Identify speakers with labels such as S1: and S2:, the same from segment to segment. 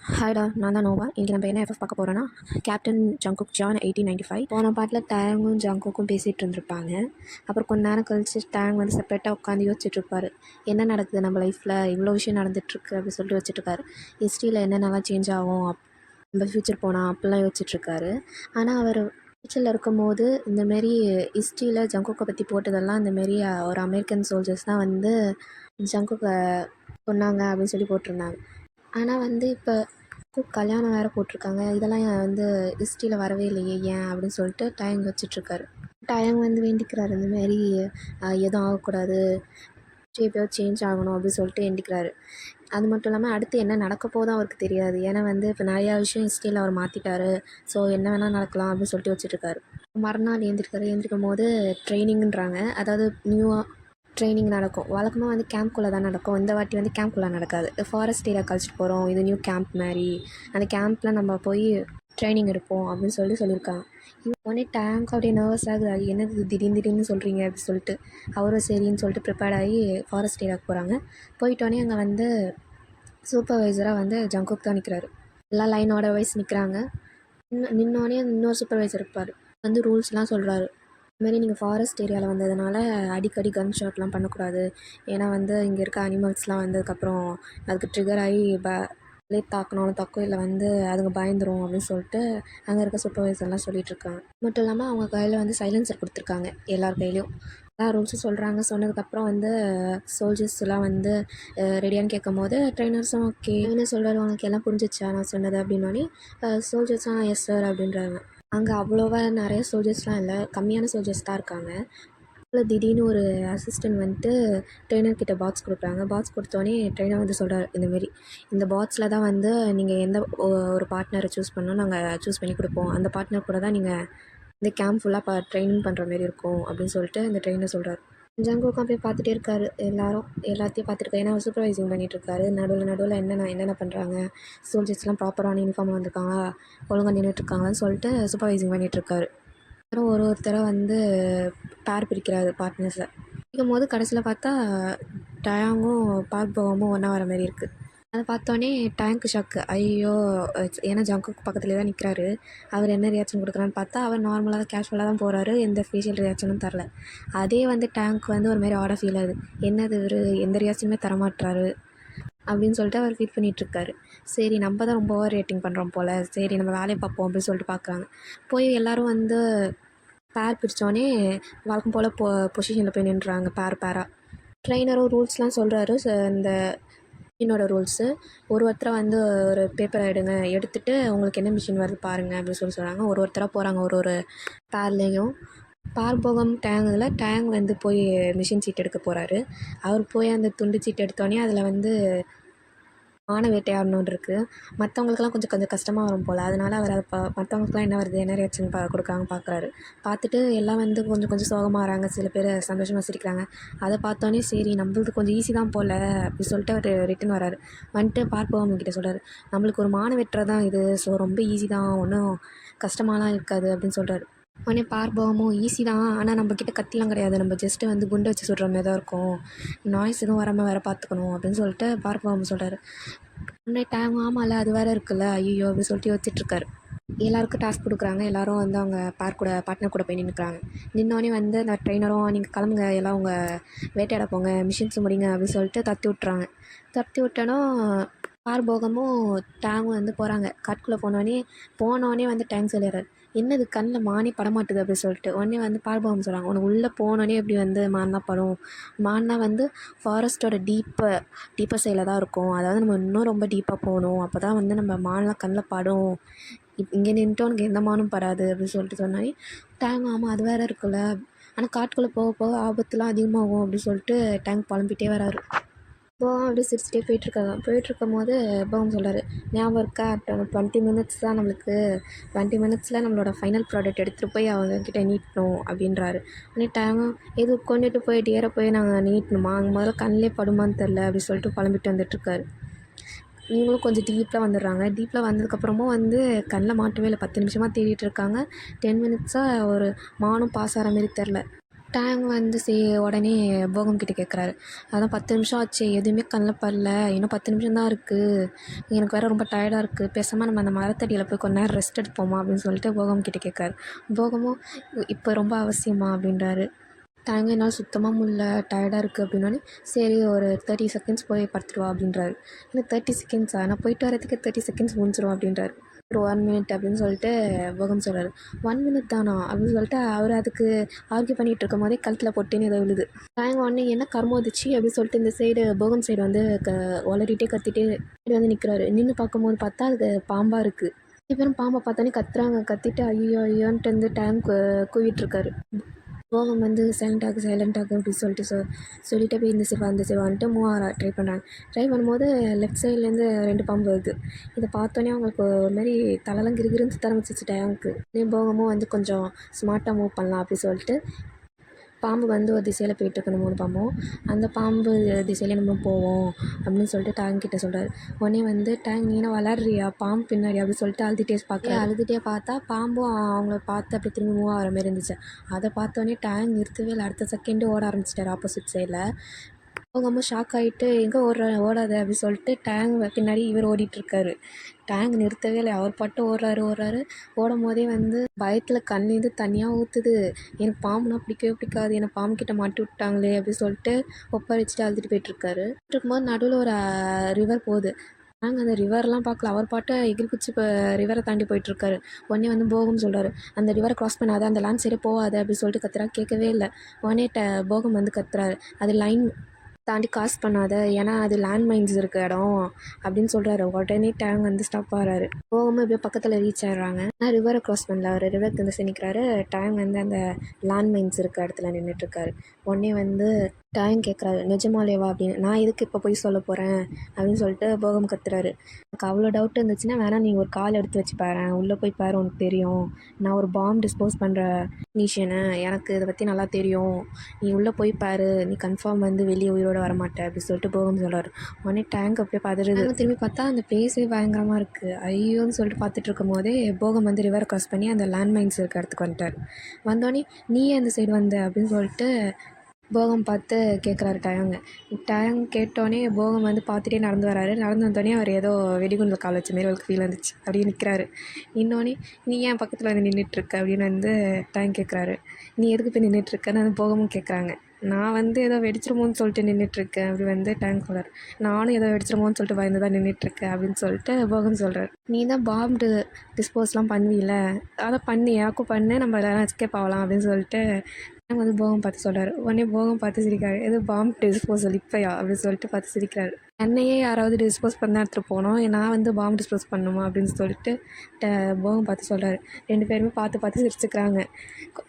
S1: ஹாய்டா, நான் தான் நோவா. இன்றைக்கி நம்ம என்ன எஃப்எஃப் பார்க்க போகிறோன்னா, கேப்டன் ஜங்குக் ஜான் 1895. போன பாட்டில் டேங்கும் ஜங்குக்கும் பேசிகிட்டு இருந்திருப்பாங்க. அப்புறம் கொஞ்ச நேரம் கழிச்சு டேங் வந்து செப்பரேட்டாக உட்காந்து யோசிச்சுட்ருப்பாரு. என்ன நடக்குது நம்ம லைஃப்பில், இவ்வளோ விஷயம் நடந்துகிட்ருக்கு அப்படின்னு சொல்லிட்டு வச்சுட்ருக்காரு. ஹிஸ்ட்ரியில் என்னென்னலாம் சேஞ்ச் ஆகும், நம்ம ஃப்யூச்சர் போனால் அப்படிலாம் யோசிச்சுட்ருக்காரு. ஆனால் அவர் ஃப்யூச்சரில் இருக்கும்போது இந்தமாரி ஹிஸ்ட்ரியில் ஜங்குக்கை பற்றி போட்டதெல்லாம் இந்தமாரி ஒரு அமெரிக்கன் சோல்ஜர்ஸ் தான் வந்து ஜங்குக்கை சொன்னாங்க அப்படின்னு சொல்லி போட்டிருந்தாங்க. ஆனால் வந்து இப்போ கல்யாணம் வேறு போட்டிருக்காங்க. இதெல்லாம் வந்து ஹிஸ்ட்ரியில் வரவே இல்லையே, ஏன் அப்படின்னு சொல்லிட்டு டயங் வச்சிட்ருக்காரு. டயங் வந்து வேண்டிக்கிறாரு, இந்தமாரி எதுவும் ஆகக்கூடாது, எப்படியோ சேஞ்ச் ஆகணும் அப்படின்னு சொல்லிட்டு வேண்டிக்கிறாரு. அது மட்டும் இல்லாமல் அடுத்து என்ன நடக்க போதும் அவருக்கு தெரியாது. ஏன்னா வந்து இப்போ நிறையா விஷயம் ஹிஸ்ட்ரியில் அவர் மாற்றிட்டாரு. ஸோ என்ன வேணால் நடக்கலாம் அப்படின்னு சொல்லிட்டு வச்சுட்ருக்காரு. மறுநாள் எழுந்திருக்கும் போது ட்ரைனிங்கிறாங்க. அதாவது நியூவாக ட்ரைனிங் நடக்கும். வழக்கமாக வந்து கேம்ப்குள்ளே தான் நடக்கும். இந்த வாட்டி வந்து கேம்ப்குள்ளே நடக்காது. ஃபாரஸ்ட் ஏரியா கழிச்சிட்டு போகிறோம், இது நியூ கேம்ப் மாதிரி. அந்த கேம்பில் நம்ம போய் ட்ரைனிங் எடுப்போம் அப்படின்னு சொல்லியிருக்காங்க. உடனே டேங்க் அப்படியே நர்வஸ் ஆகுது. அது என்னது திடீர்னு சொல்கிறீங்க அப்படின்னு சொல்லிட்டு அவரும் சரின்னு சொல்லிட்டு ப்ரிப்பேர்ட் ஆகி ஃபாரஸ்ட் ஏரியாவுக்கு போகிறாங்க. போயிட்டோடனே அங்கே வந்து சூப்பர்வைசராக வந்து ஜங்குக் தான் நிற்கிறாரு. எல்லாம் லைனோட வைஸ் நிற்கிறாங்க. நின்னோடனே இன்னொரு சூப்பர்வைசர் இருப்பார், வந்து ரூல்ஸ்லாம் சொல்கிறாரு. இதுமாரி நீங்கள் ஃபாரஸ்ட் ஏரியாவில் வந்ததுனால அடிக்கடி கன் ஷாட்லாம் பண்ணக்கூடாது. ஏன்னா வந்து இங்கே இருக்க அனிமல்ஸ்லாம் வந்ததுக்கப்புறம் அதுக்கு ட்ரிகர் ஆகி தாக்கினாலும் தாக்கும், இல்லை வந்து அதுங்க பயந்துரும் அப்படின்னு சொல்லிட்டு அங்கே இருக்க சூப்பர்வைசர்லாம் சொல்லிகிட்ருக்காங்க. மட்டும் இல்லாமல் அவங்க கையில் வந்து சைலன்சர் கொடுத்துருக்காங்க எல்லார் கையிலையும். எல்லா ரூல்ஸும் சொல்கிறாங்க. சொன்னதுக்கப்புறம் வந்து சோல்ஜர்ஸ்லாம் வந்து ரெடியான்னு கேட்கும் போது ட்ரைனர்ஸும் ஓகே என்ன சொல்கிறாரு, உனக்கு எல்லாம் புரிஞ்சிச்சா நான் சொன்னது அப்படின்னோடனே சோல்ஜர்ஸாக எஸ் சார் அப்படின்றாங்க. அங்கே அவ்வளோவா நிறைய சோல்ஜர்ஸ்லாம் இல்லை, கம்மியான சோல்ஜர்ஸ் தான் இருக்காங்க. திடீர்னு ஒரு அசிஸ்டன்ட் வந்துட்டு ட்ரெயினர்கிட்ட பாக்ஸ் கொடுக்குறாங்க. பாக்ஸ் கொடுத்தோடனே ட்ரெயினர் வந்து சொல்கிறார், இந்தமாரி இந்த பாக்ஸில் தான் வந்து நீங்கள் எந்த ஒரு பார்ட்னரை சூஸ் பண்ணணும், நாங்கள் சூஸ் பண்ணி கொடுப்போம். அந்த பார்ட்னர் கூட தான் நீங்கள் இந்த கேம்ப் ஃபுல்லாக ட்ரைனிங் பண்ணுற மாரி இருக்கும் அப்படின்னு சொல்லிட்டு அந்த ட்ரெயினர் சொல்கிறார். ஜங்குக்கும் போய் பார்த்துட்டே இருக்காரு. எல்லாத்தையும் பார்த்துருக்காரு. ஏன்னா சூப்பர்வைசிங் பண்ணிகிட்ருக்காரு. நடுவில் என்னென்ன பண்ணுறாங்க, சோல்ஜர்ஸ்லாம் ப்ராப்பரான யூனிஃபார்ம் வந்துருக்காங்களா, ஒழுங்காக நின்றுட்டுருக்காங்களான்னு சொல்லிட்டு சூப்பர்வைசிங் பண்ணிகிட்ருக்காரு. அப்புறம் ஒருத்தரை வந்து பேர் பிரிக்கிறாரு பார்ட்னர்ஸை. பிரிக்கும்போது கடைசியில் பார்த்தா டயாங்கும் பார்க் போகாமல் ஒன்றா வர மாதிரி இருக்குது. அதை பார்த்தோன்னே டேங்க்கு ஷாக்கு. ஐயோ, ஏன்னா ஜங்குக்கு பக்கத்துலேயே தான் நிற்கிறாரு. அவர் என்ன ரியாக்ஷன் கொடுக்குறான்னு பார்த்தா அவர் நார்மலாக கேஷுவலாக தான் போகிறாரு, எந்த ஃபேஷியல் ரியாக்ஷனும் தரல. அதே வந்து டேங்க் வந்து ஒரு மாதிரி ஆடாக ஃபீல் ஆகுது. என்னது இவர் எந்த ரியாக்ஷனுமே தரமாட்டுறாரு அப்படின்னு சொல்லிட்டு அவர் ஃபீல் பண்ணிகிட்ருக்காரு. சரி நம்ம தான் ரொம்ப ஓவர் ரேட்டிங் பண்ணுறோம் போல், சரி நம்ம வேலையை பார்ப்போம் அப்படின்னு சொல்லிட்டு பார்க்குறாங்க. போய் எல்லோரும் வந்து பேர் பிரித்தோடனே வழக்கம் போல் பொசிஷனில் போய் நின்றுறாங்க பேராக. ட்ரெயினரும் ரூல்ஸ்லாம் சொல்கிறாரு. இந்த மிஷினோட ரூல்ஸு, ஒருத்தரை வந்து ஒரு பேப்பரை எடுத்துகிட்டு உங்களுக்கு என்ன மிஷின் வருது பாருங்கள் அப்படின்னு சொல்கிறாங்க. ஒருத்தராக போகிறாங்க ஒரு பேர்லேயும். பார்போகம் டேங் வந்து போய் மிஷின் சீட் எடுக்க போகிறாரு. அவர் போய் அந்த துண்டு சீட் எடுத்தோடனே அதில் வந்து மான வேட்டையாடணுன்னு இருக்குது. மற்றவங்களுக்குலாம் கொஞ்சம் கஷ்டமாக வரும் போல். அதனால் அவர் அதை மற்றவங்களுக்குலாம் என்ன வருது, என்ன ரியாக்ஷன் கொடுக்குறாங்க பார்க்குறாரு. பார்த்துட்டு எல்லாம் வந்து கொஞ்சம் சோகமாக வராங்க, சில பேர் சந்தோஷமாக சிரிக்கிறாங்க. அதை பார்த்தோன்னே சரி நம்மளுக்கு கொஞ்சம் ஈஸி தான் போல் அப்படி சொல்லிட்டு அவர் ரிட்டன் வராரு. வந்துட்டு பார்ப்போம் கிட்ட சொல்கிறார், நம்மளுக்கு ஒரு மான வெட்டுறது தான் இது, ஸோ ரொம்ப ஈஸி தான், ஒன்றும் கஷ்டமாலாம் இருக்காது அப்படின்னு சொல்கிறாரு. உடனே பார்பவமும் ஈஸி தான், ஆனால் நம்மக்கிட்ட கத்திலாம் கிடையாது, நம்ம ஜஸ்ட்டு வந்து குண்டை வச்சு சுடுற மாதிரி தான் இருக்கும், நாய்ஸ் எதுவும் வராமல் வேறு பார்த்துக்கணும் அப்படின்னு சொல்லிட்டு பார்பவம் சொல்கிறாரு. உடனே டைம் ஆமாம்ல அது வேறு இருக்குல்ல, ஐயோ அப்படின்னு சொல்லிட்டு யோசிச்சுட்ருக்காரு. எல்லாருக்கும் டாஸ்க் கொடுக்குறாங்க. எல்லோரும் வந்து அவங்க பார்ட்னர் கூட போய் நின்றுக்கிறாங்க. நின்னோடனே வந்து அந்த ட்ரெயினரும் நீங்கள் கிளம்புங்க, எல்லாம் உங்கள் வேட்டையாட போங்க, மிஷின்ஸ் முடிங்க அப்படின்னு சொல்லிட்டு தட்டி விட்டோன்னா பார்போகமும் டேங்கும் வந்து போகிறாங்க. காட்டுக்குள்ளே போனோடனே வந்து டேங்க் சொல்லிடுறாரு, என்னது கண்ணில் மானே படமாட்டுது அப்படின்னு சொல்லிட்டு. உடனே வந்து பார்போகம் சொல்கிறாங்க, உனக்கு உள்ளே போனோடனே எப்படி வந்து மான் தான் படம், மான்னா வந்து ஃபாரஸ்ட்டோட டீப்பர் சைடில் தான் இருக்கும், அதாவது நம்ம இன்னும் ரொம்ப டீப்பாக போகணும், அப்போ தான் வந்து நம்ம மான்லாம் கண்ணில் படும், இங்கே நின்றுட்டு உனக்கு எந்த மானும் படாது அப்படின்னு சொல்லிட்டு சொன்னாலே டேங்க் ஆமாம் அது வேறு இருக்குல்ல, ஆனால் காட்டுக்குள்ளே போக போக ஆபத்துலாம் அதிகமாகும் அப்படின்னு சொல்லிட்டு டேங்க் புலம்பிகிட்டே வராரு. போகம் அப்படியே சிரிச்சிட்டே போயிட்டுருக்கும் போது போகம் சொல்கிறாரு, ஞாபகம் இருக்கா 20 மினிட்ஸ் தான் நம்மளுக்கு, 20 மினிட்ஸில் நம்மளோட ஃபைனல் ப்ராடக்ட் எடுத்துகிட்டு போய் அவங்கக்கிட்ட நீட்டணும் அப்படின்றாரு. உடனே டைமும் இது கொண்டுட்டு போய் டியரை போய் நாங்கள் நீட்டணுமா, அங்கே முதல்ல கண்ணிலே படுமான்னு தெரில அப்படின்னு சொல்லிட்டு புலம்பிட்டு வந்துட்டுருக்காரு. இவங்களும் கொஞ்சம் டீப்பில் வந்துடுறாங்க. டீப்பில் வந்ததுக்கப்புறமும் வந்து கண்ணில் மாட்டவே இல்லை. 10 நிமிஷமாக தேடிட்டு இருக்காங்க. 10 மினிட்ஸாக ஒரு மானும் பாஸ் ஆகிற மாரி தெரில. டேங் வந்து உடனே போகம் கிட்ட கேட்குறாரு. அதான் 10 நிமிஷம் ஆச்சு, எதுவுமே கண்ணில் படல, இன்னும் 10 நிமிஷம் தான் இருக்குது, எனக்கு வேறு ரொம்ப டயர்டாக இருக்குது, பேசாமல் நம்ம அந்த மரத்தடியில் போய் கொஞ்ச நேரம் ரெஸ்ட் எடுப்போமா அப்படின்னு சொல்லிட்டு போகம் கிட்ட கேட்குறாரு. போகமும் இப்போ ரொம்ப அவசியமா அப்படின்றாரு. டேங்கும் என்னால் சுத்தமாக முடியல, டயர்டாக இருக்குது அப்படின்னோடனே, சரி ஒரு 30 செகண்ட்ஸ் போய் படுத்துட்டு வா அப்படின்றாரு. இல்லை 30 செகண்ட்ஸா, நான் போயிட்டு வரதுக்கு 30 செகண்ட்ஸ் முடிஞ்சிடும் அப்படின்றாரு. ஒரு 1 மினிட் அப்படின்னு சொல்லிட்டு போகம் சொல்கிறாரு. 1 மினிட் தானா அப்படின்னு சொல்லிட்டு அவர் அதுக்கு ஆர்கியூ பண்ணிகிட்டு இருக்கும் போதே கழுத்தில் பொட்டின்னு ஏதோ விழுது. டேங் உடனே என்ன கர்மம் வந்துச்சு அப்படின்னு சொல்லிட்டு இந்த சைடு போகம் சைடு வந்து ஒளரிட்டே கத்திட்டே வந்து நிற்கிறாரு. நின்று பார்க்கும்போது பார்த்தா அது பாம்பாக இருக்குது. 2 பேரும் பாம்பை பார்த்தோன்னே கத்துறாங்க. கத்திட்டு ஐயோ ஐயோன்ட்டு வந்து டேங்க் கூவிட்டுருக்காரு. போகம் வந்து சைலண்ட் ஆகு அப்படி சொல்லிட்டு சொல்லிட்டே போய் இந்த சைடு அந்த சைடு வந்துட்டு மூவ் ஆக ட்ரை பண்ணுறாங்க. ட்ரை பண்ணும்போது லெஃப்ட் சைட்லேருந்து 2 பாம்பு வருது. இதை பார்த்தோன்னே அவங்களுக்கு ஒரு மாதிரி தலைலாம் கிருகிருன்னு சுத்த ஆரம்பிச்சிச்சு டேங்க்கு. போகமும் வந்து கொஞ்சம் ஸ்மார்ட்டாக மூவ் பண்ணலாம் அப்படி சொல்லிட்டு பாம்பு வந்து ஒரு திசையில் போயிட்டுருக்கு, 3 பாம்பும். அந்த பாம்பு திசையிலே நம்ம போவோம் அப்படின்னு சொல்லிட்டு டேங்க் கிட்ட சொல்கிறாரு. உடனே வந்து டேங்க் நீ என்ன விளாட்றியா பாம்பு பின்னாடி அப்படின்னு சொல்லிட்டு அழுதுகிட்டே பார்த்தா பாம்பும் அவங்கள பார்த்து அப்படி திரும்பி மூவ் ஆகிற மாதிரி இருந்துச்சு. அதை பார்த்தோன்னே டேங்க் நிறுத்தவே இல்லை, அடுத்த செகண்டு ஓட ஆரம்பிச்சிட்டாரு ஆப்போசிட் சைடில். போகாமல் ஷாக் ஆகிட்டு எங்கே ஓடாத அப்படின்னு சொல்லிட்டு டேங்க் பின்னாடி இவர் ஓடிட்டுருக்காரு. டேங்க் நிறுத்தவே இல்லை, அவர் பாட்டு ஓடுறாரு. ஓடும் போதே வந்து பயத்தில் கண்லேருந்து தனியாக ஊற்றுது. எனக்கு பாம்புனா பிடிக்கவே பிடிக்காது, என்னை பாம்பு கிட்ட மாட்டி விட்டாங்களே அப்படின்னு சொல்லிட்டு ஒப்பரிச்சிட்டு அழுதுட்டு போயிட்டுருக்காரு. இருக்கும்போது நடுவில் ஒரு ரிவர் போகுது. நாங்கள் அந்த ரிவர்லாம் பார்க்கல, அவர் பாட்டை எகிரி குச்சி இப்போ ரிவரை தாண்டி போயிட்டுருக்காரு. உடனே வந்து போகம் சொல்கிறாரு, அந்த ரிவரை க்ராஸ் பண்ணாத, அந்த லேண்ட் சைடே போகாது அப்படின்னு சொல்லிட்டு கத்துறா. கேட்கவே இல்லை. உடனே போகம் வந்து கத்துறாரு, அது லைன் தாண்டி காசு பண்ணாத, ஏன்னா அது லேண்ட் மைன்ஸ் இருக்க இடம் அப்படின்னு சொல்கிறாரு. உடனே டேங்க் வந்து ஸ்டாப் ஆகிறாரு. போகாமல் இப்படியே பக்கத்தில் ரீச் ஆகிடுறாங்க. ஆனால் ரிவரை க்ராஸ் பண்ணல, அவர் ரிவருக்கு வந்து நிற்கிறாரு. டேங்க் வந்து அந்த லேண்ட் மைன்ஸ் இருக்க இடத்துல நின்றுட்டுருக்காரு. உடனே வந்து டேங்க் கேட்குறாரு, நிஜமாலேவா அப்படின்னு. நான் எதுக்கு இப்போ போய் சொல்ல போகிறேன் அப்படின்னு சொல்லிட்டு போகம் கத்துறாரு. எனக்கு அவ்வளோ டவுட் இருந்துச்சுன்னா வேணா நீ ஒரு கால் எடுத்து வச்சு பாரு, உள்ளே போய் பாரு, உனக்கு தெரியும், நான் ஒரு பாம் டிஸ்போஸ் பண்ணுற டெக்னீஷியனு, எனக்கு இதை பற்றி நல்லா தெரியும், நீ உள்ளே போய் பாரு, நீ கன்ஃபார்ம் வந்து வெளியே உயிரோட வரமாட்டேன் அப்படின்னு சொல்லிட்டு போகம் சொல்கிறார். உடனே டேங்க் அப்படியே பதறுது. திரும்பி பார்த்தா அந்த பிளேஸே பயங்கரமாக இருக்குது. ஐயோன்னு சொல்லிட்டு பார்த்துட்டு இருக்கும் போதே போகம் வந்து ரிவர் கிராஸ் பண்ணி அந்த லேண்ட் மைன்ஸ் இருக்க இடத்துக்கு வந்துட்டார். வந்தோடனே நீ அந்த சைடு வந்த அப்படின்னு சொல்லிட்டு போகம் பார்த்து கேட்குறாரு டேங்க். டேங்க் கேட்டோடனே போகம் வந்து பார்த்துட்டே நடந்து வராரு. நடந்து வந்தோடனே அவர் ஏதோ வெடிகுண்டில் கால் வச்ச மாரி அவருக்கு ஃபீல் வந்துச்சு. அப்படியே நிற்கிறாரு. நின்னோடனே நீ ஏன் பக்கத்தில் வந்து நின்றுட்டுருக்க அப்படின்னு வந்து டேங்க் கேட்குறாரு. நீ எதுக்கு போய் நின்றுட்டுருக்கன்னு அந்த போகமும் கேட்குறாங்க. நான் வந்து ஏதோ வெடிச்சிருமோன்னு சொல்லிட்டு நின்றுட்டுருக்கேன் அப்படி வந்து டேங்க் சொல்கிறார். நானும் ஏதோ வெடிச்சிருமோன்னு சொல்லிட்டு பயந்து தான் நின்றுட்டுருக்கேன் அப்படின்னு சொல்லிட்டு போகம் சொல்கிறார். நீ தான் பாம்பு டிஸ்போஸ்லாம் பண்ணுவீல, அதை பண்ணி யாக்கும் பண்ணு, நம்ம எல்லோரும் எஸ்கேப் ஆகலாம் அப்படின்னு சொல்லிட்டு வந்து போகம் பார்த்து சொல்கிறாரு. உடனே போகம் பார்த்து சிரிக்கிறாரு. எது பாம்பு டிஸ்போசல் இப்போயா அப்படின்னு சொல்லிட்டு பார்த்து சிரிக்கிறாரு. என்னையே யாராவது டிஸ்போஸ் பண்ண எடுத்துகிட்டு போனோம், நான் வந்து பாம்பு டிஸ்போஸ் பண்ணணுமா அப்படின்னு சொல்லிட்டு போகம் பார்த்து சொல்கிறாரு. 2 பேருமே பார்த்து சிரிச்சுக்கிறாங்க.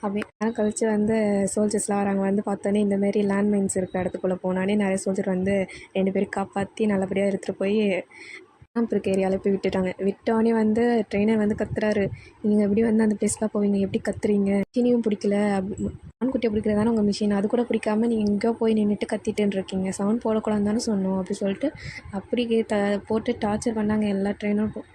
S1: அப்படியே நேரம் கழித்து வந்து சோல்ஜர்ஸ்லாம் வராங்க. வந்து பார்த்தோன்னே இந்தமாரி லேண்ட் மைன்ஸ் இருக்கிற இடத்துக்குள்ளே போனானே நிறைய சோல்ஜர் வந்து 2 பேரும் காப்பாற்றி நல்லபடியாக எடுத்துகிட்டு போய் கேம்ப் இருக்க ஏரியாவில் போய் விட்டுட்டாங்க. விட்டோடனே வந்து ட்ரெயினர் வந்து கத்துறாரு, நீங்கள் எப்படி வந்து அந்த பிளேஸ்லாம் போவீங்க, எப்படி கத்துறீங்க, மிஷினையும் பிடிக்கல, ஆண்குட்டியை பிடிக்கிறதானே உங்கள் மிஷின், அது கூட பிடிக்காம நீங்கள் எங்கேயோ போய் நின்றுட்டு கத்திட்டுன்னு இருக்கீங்க, சவுண்ட் போடக்கூடாதுன்னு தானே சொன்னோம் அப்படி சொல்லிட்டு அப்படி போட்டு டார்ச்சர் பண்ணாங்க எல்லா ட்ரெயினரும்.